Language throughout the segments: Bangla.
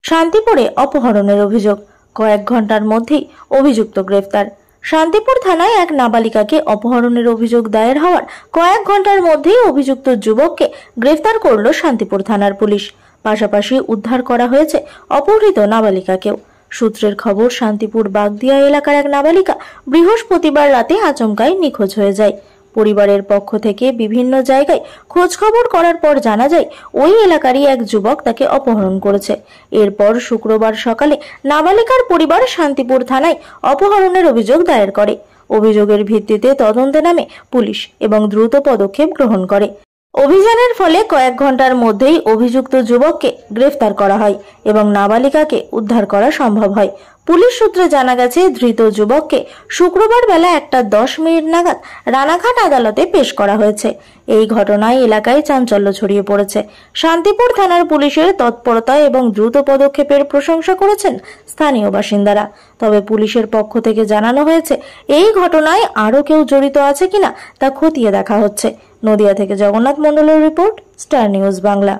শান্তিপুরে অপহরণের অভিযোগ, কয়েক ঘন্টার মধ্যেই অভিযুক্ত গ্রেফতার। শান্তিপুর থানায় এক নাবালিকাকে অপহরণের অভিযোগ দায়ের হওয়ার কয়েক ঘন্টার মধ্যেই অভিযুক্ত যুবককে গ্রেফতার করল শান্তিপুর থানার পুলিশ। পাশাপাশি উদ্ধার করা হয়েছে অপহৃত নাবালিকাকেও। সূত্রের খবর, শান্তিপুর বাগদিয়া এলাকার এক নাবালিকা বৃহস্পতিবার রাতে আচমকাই নিখোঁজ হয়ে যায়। পরিবারের পক্ষ থেকে বিভিন্ন জায়গায় খোঁজ খবর করার পর জানা যায় ওই এলাকারই এক যুবক তাকে অপহরণ করেছে। এরপর শুক্রবার সকালে নাবালিকার পরিবার শান্তিপুর থানায় অপহরণের অভিযোগ দায়ের করে। অভিযোগের ভিত্তিতে তদন্তে নামে পুলিশ এবং দ্রুত পদক্ষেপ গ্রহণ করে। অভিযানের ফলে কয়েক ঘন্টার মধ্যেই অভিযুক্ত যুবককে গ্রেফতার করা হয় এবং নাবালিকাকে উদ্ধার করা সম্ভব হয়। পুলিশ সূত্রে জানা গেছে, ধৃত যুবককে শুক্রবার বেলা 1:10 নাগাদ রানাঘাট আদালতে পেশ করা হয়েছে। এই ঘটনায় এলাকায় চাঞ্চল্য ছড়িয়ে পড়েছে। শান্তিপুর থানার পুলিশের তৎপরতা এবং দ্রুত পদক্ষেপের প্রশংসা করেছেন স্থানীয় বাসিন্দারা। তবে পুলিশের পক্ষ থেকে জানানো হয়েছে, এই ঘটনায় আরো কেউ জড়িত আছে কিনা তা খতিয়ে দেখা হচ্ছে। নদিয়া থেকে জগন্নাথ মণ্ডলের রিপোর্ট, স্টার নিউজ বাংলা।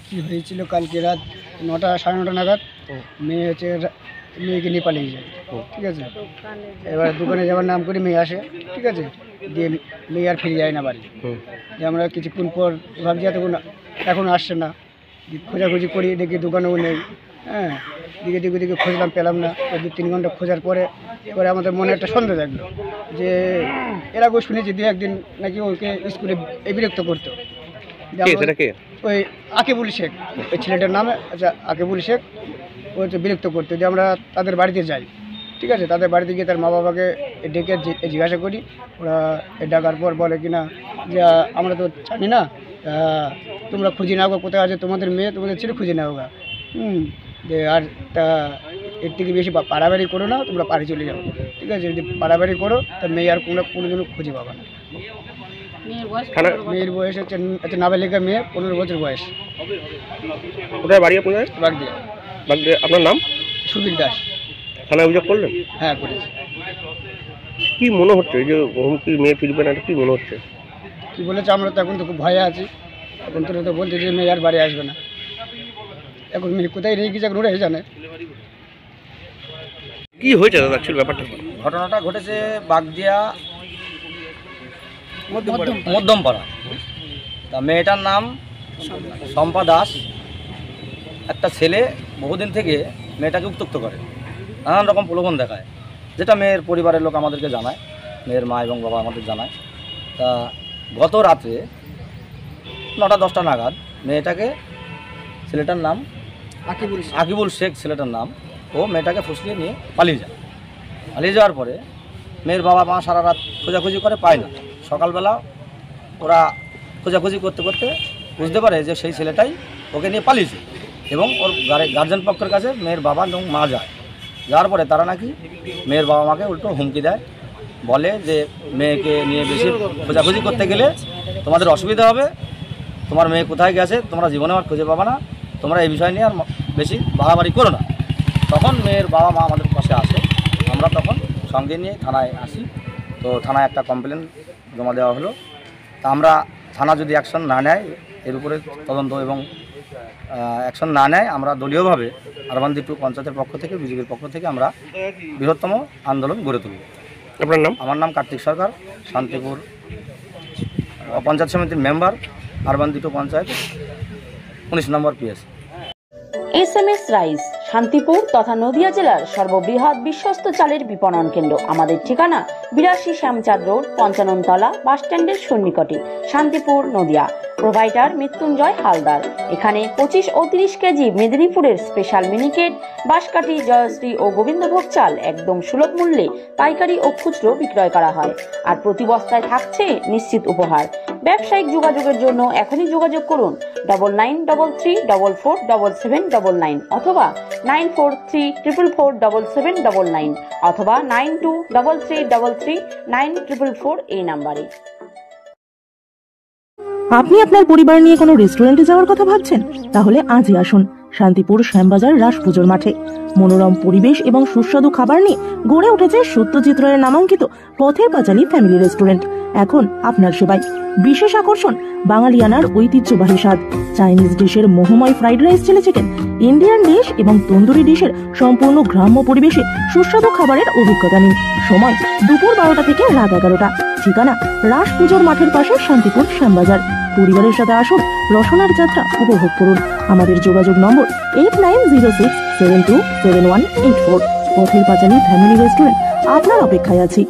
কি হয়েছিল কালকে রাত 9টা সাড়ে 9টা নাগাদ মেয়েকে নিয়ে পালিয়ে যায়। ঠিক আছে, এবার দোকানে যাওয়ার নাম করে মেয়ে আসে। ঠিক আছে, দিয়ে মেয়ে আর ফিরে যায় না বাড়ি। যে আমরা কিছুক্ষণ পর ভাবছি এখন আসছে না, খোঁজাখুঁজি করি, দেখি দোকানেও নেই। হ্যাঁ, দিকে খুঁজলাম, পেলাম না। 2-3 ঘন্টা খোঁজার পরে আমাদের মনে একটা সন্দেহ থাকলো যে এর আগেও শুনেছি 2-1 দিন নাকি ওকে স্কুলে বিরক্ত করতো। ওই আকিবুল শেখ, ওই ছেলেটার নামে, আচ্ছা আকিবুল শেখ, ও হচ্ছে বিরক্ত করতো। যে আমরা তাদের বাড়িতে যাই। ঠিক আছে, তাদের বাড়িতে গিয়ে তার মা বাবাকে ডেকে জিজ্ঞাসা করি। ওরা ডাকার পর বলে কিনা যে আমরা তো জানি না, তোমরা খুঁজে নাও, কোথায় আছে তোমাদের মেয়ে, তোমাদের ছেলে খুঁজে নাও গা। যে আর তা এর থেকে বেশি পাড়াবাড়ি করো না, তোমরা বাড়ি চলে যাও। ঠিক আছে, যদি পাড়াবাড়ি করো তা মেয়ে আর কোনোদিনও খুঁজে পাবা না। মেয়ের বয়স হচ্ছে নাবালিকা মেয়ে, 15 বছর বয়স। কোথায় বাড়ি আপনার? বাগদিয়া। আপনার নাম? সুবীর দাস। থানায় অভিযোগ করলেন? হ্যাঁ, করেছি। কি মনে হচ্ছে যে হুমকি মেয়ে ফিরবে না, কি মনে হচ্ছে? কি বলেছে, আমরা তো এখন তো খুব ভয়ে আছি। এখন তো বলছে যে মেয়ে আর বাড়ি আসবে না। এখন মেয়ে কোথায় রেখে গেছে এখন ওরাই জানে। কি হয়েছে দাদা অ্যাকচুয়ালি ব্যাপারটা? ঘটনাটা ঘটেছে বাগদিয়া মধ্যমপাড়া। তা মেয়েটার নাম শম্পা দাস। একটা ছেলে বহুদিন থেকে মেয়েটাকে উত্ত্যক্ত করে, নানান রকম প্রলোভন দেখায়, যেটা মেয়ের পরিবারের লোক আমাদেরকে জানায়, মেয়ের মা এবং বাবা আমাদের জানায়। তা গত রাত্রে 9টা-10টা নাগাদ মেয়েটাকে, ছেলেটার নাম আকিবুল শেখ ছেলেটার নাম, ও মেয়েটাকে ফুসলিয়ে নিয়ে পালিয়ে যায়। পালিয়ে যাওয়ার পরে মেয়ের বাবা মা সারা রাত খোঁজাখুঁজি করে, পায় না। সকালবেলা ওরা খোঁজাখুঁজি করতে করতে বুঝতে পারে যে সেই ছেলেটাই ওকে নিয়ে পালিয়েছে এবং ওর গার্জেন পক্ষের কাছে মেয়ের বাবা এবং মা যায়। যাওয়ার পরে তারা নাকি মেয়ের বাবা মাকে উল্টো হুমকি দেয়, বলে যে মেয়েকে নিয়ে বেশি খোঁজাখুঁজি করতে গেলে তোমাদের অসুবিধা হবে, তোমার মেয়ে কোথায় গেছে তোমরা জীবনে আর খুঁজে পাবে না, তোমরা এই বিষয় নিয়ে আর বেশি বাড়াবাড়ি করো না। তখন মেয়ের বাবা মা আমাদের পাশে আসে, আমরা তখন সঙ্গে নিয়ে থানায় আসি। তো থানায় একটা কমপ্লেন জমা দেওয়া হলো। তা আমরা থানা যদি অ্যাকশন না নেয়, এর উপরে তদন্ত এবং অ্যাকশন না নেয়, আমরা দলীয়ভাবে আরবান্দি 2 পঞ্চায়েতের পক্ষ থেকে, বিজেপির পক্ষ থেকে আমরা বৃহত্তম আন্দোলন গড়ে তুলব। আপনার নাম? আমার নাম কার্তিক সরকার, শান্তিপুর পঞ্চায়েত সমিতির মেম্বার, আরবান্দি 2 পঞ্চায়েত, 19 নম্বর PS। SMS রাইস, শান্তিপুর তথা নদিয়া জেলার সর্ববৃহৎ বিশ্বস্ত চালের বিপণন কেন্দ্র। আমাদের ঠিকানা 82 শ্যামচাঁদ রোড, 55 তলা, বাস স্ট্যান্ডের সন্নিকটে, শান্তিপুর, নদিয়া। প্রোভাইডার মৃত্যুঞ্জয় হালদার। এখানে 25 ও 30 কেজি মেদিনীপুরের স্পেশাল মিনিকেট, বাঁশকাঠি, জয়শ্রী ও গোবিন্দভোগ চাল একদম সুলভ মূল্যে পাইকারি ও খুচরো বিক্রয় করা হয়। আর প্রতি বস্তায় থাকছে নিশ্চিত উপহার। ব্যবসায়িক যোগাযোগের জন্য এখনই যোগাযোগ করুন 9933447799 অথবা 9434447799 অথবা 9233339444 এই নাম্বারে। আপনি আপনার পরিবার নিয়ে কোনো রেস্টুরেন্টে যাওয়ার কথা ভাবছেন? তাহলে আজই আসুন শান্তিপুর শ্যামবাজার রাস পুজোর মাঠে। মনোরম পরিবেশ এবং সুস্বাদু খাবার নিয়ে গড়ে উঠেছে সত্যজিৎ রায়ের নামাঙ্কিত পথের পাঁচালী ফ্যামিলি রেস্টুরেন্ট। এখন আপনার সেবায়। বিশেষ আকর্ষণ বাঙালিয়ানার ঐতিহ্যবাহী স্বাদ, চাইনিজ ডিশের মোহময় fried rice, chili chicken, Indian dish এবং তন্দুরি ডিশের সম্পূর্ণ গ্রাম্য পরিবেশে সুস্বাদু খাবারের অভিজ্ঞতা নিন। সময় দুপুর 12টা থেকে রাত 11টা। ঠিকানা রাস পুজোর মাঠের পাশে শান্তিপুর শ্যামবাজার। পরিবারের সাথে আসুন, রসনার যাত্রা উপভোগ করুন। আমাদের যোগাযোগ নম্বর 8906727184। পথের পাঁচালী ফ্যামিলি রেস্টুরেন্ট আপনার অপেক্ষায় আছি।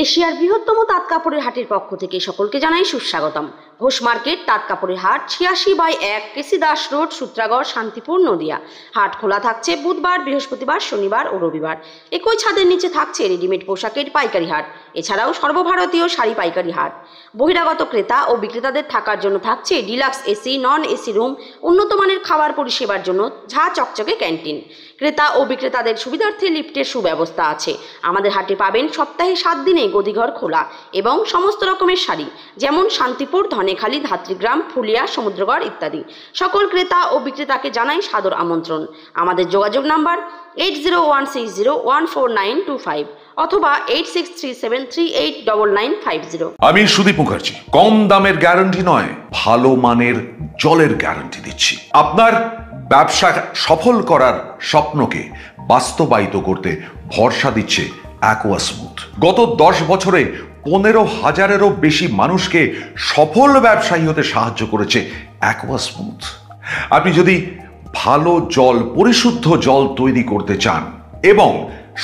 এশিয়ার বৃহত্তম তাঁত কাপড়ের হাটের পক্ষ থেকে সকলকে জানাই সুস্বাগতম। ঘোষ মার্কেট তাঁত কাপড়ের হাট 86/1 কেসি দাস রোড, সূত্রাগড়, শান্তিপুর, নদিয়া। হাট খোলা থাকছে বুধবার, বৃহস্পতিবার, শনিবার ও রবিবার। একই ছাদের নিচে থাকছে রেডিমেড পোশাকের পাইকারি হাট, এছাড়াও সর্বভারতীয় শাড়ি পাইকারি হাট। বহিরাগত ক্রেতা ও বিক্রেতাদের থাকার জন্য থাকছে deluxe AC, non AC room, উন্নত মানের খাবার পরিষেবার জন্য ঝা চকচকে ক্যান্টিন। ক্রেতা ও বিক্রেতাদের সুবিধার্থে লিফটের সুব্যবস্থা আছে। আমাদের হাটে পাবেন সপ্তাহে 7 দিনে গদিঘর খোলা এবং সমস্ত রকমের শাড়ি, যেমন শান্তিপুর, ধনেখালি, ধাত্রীগ্রাম, ফুলিয়া, সমুদ্রগড় ইত্যাদি। সকল ক্রেতা ও বিক্রেতাকে জানাই সাদর আমন্ত্রণ। আমাদের যোগাযোগ নাম্বার 8016014925 অথবা 8637389950। আমি সুদীপ মুখার্জি। কম দামের গ্যারান্টি নয়, ভালো মানের জলের গ্যারান্টি দিচ্ছি। আপনার ব্যবসা সফল করার স্বপ্নকে বাস্তবায়িত করতে ভরসা দিচ্ছে অ্যাকোয়া স্মুথ। গত 10 বছরে 15,000-এরও বেশি মানুষকে সফল ব্যবসায়ী হতে সাহায্য করেছে অ্যাকোয়া স্মুথ। আপনি যদি ভালো জল, পরিশুদ্ধ জল তৈরি করতে চান এবং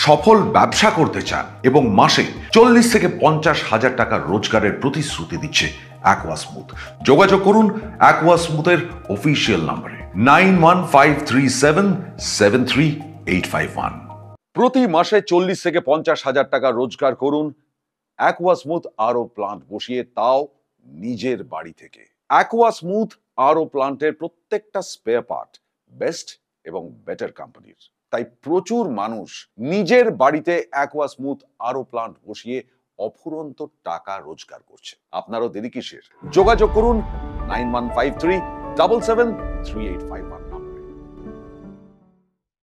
সফল ব্যবসা করতে চান এবং মাসে 40 থেকে 50,000 টাকা রোজগারের প্রতিশ্রুতি দিচ্ছে অ্যাকোয়া স্মুথ, যোগাযোগ করুন অ্যাকোয়া স্মুথের অফিসিয়াল নম্বরে 9153773851। প্রতি মাসে 40 থেকে 50,000 টাকা রোজগার করুন অ্যাকোয়া স্মুথ আরও প্লান্ট বসিয়ে, তাও নিজের বাড়ি থেকে। অ্যাকোয়া স্মুথ আরও প্লান্টের প্রত্যেকটা স্পেয়ার পার্ট বেস্ট এবং বেটার কোম্পানির। তাই প্রচুর মানুষ নিজের বাড়িতে অ্যাকোয়া স্মুথ আরও প্লান্ট বসিয়ে অফুরন্ত টাকা রোজগার করছে। আপনারও দেরি কিসের? যোগাযোগ করুন 9153773851।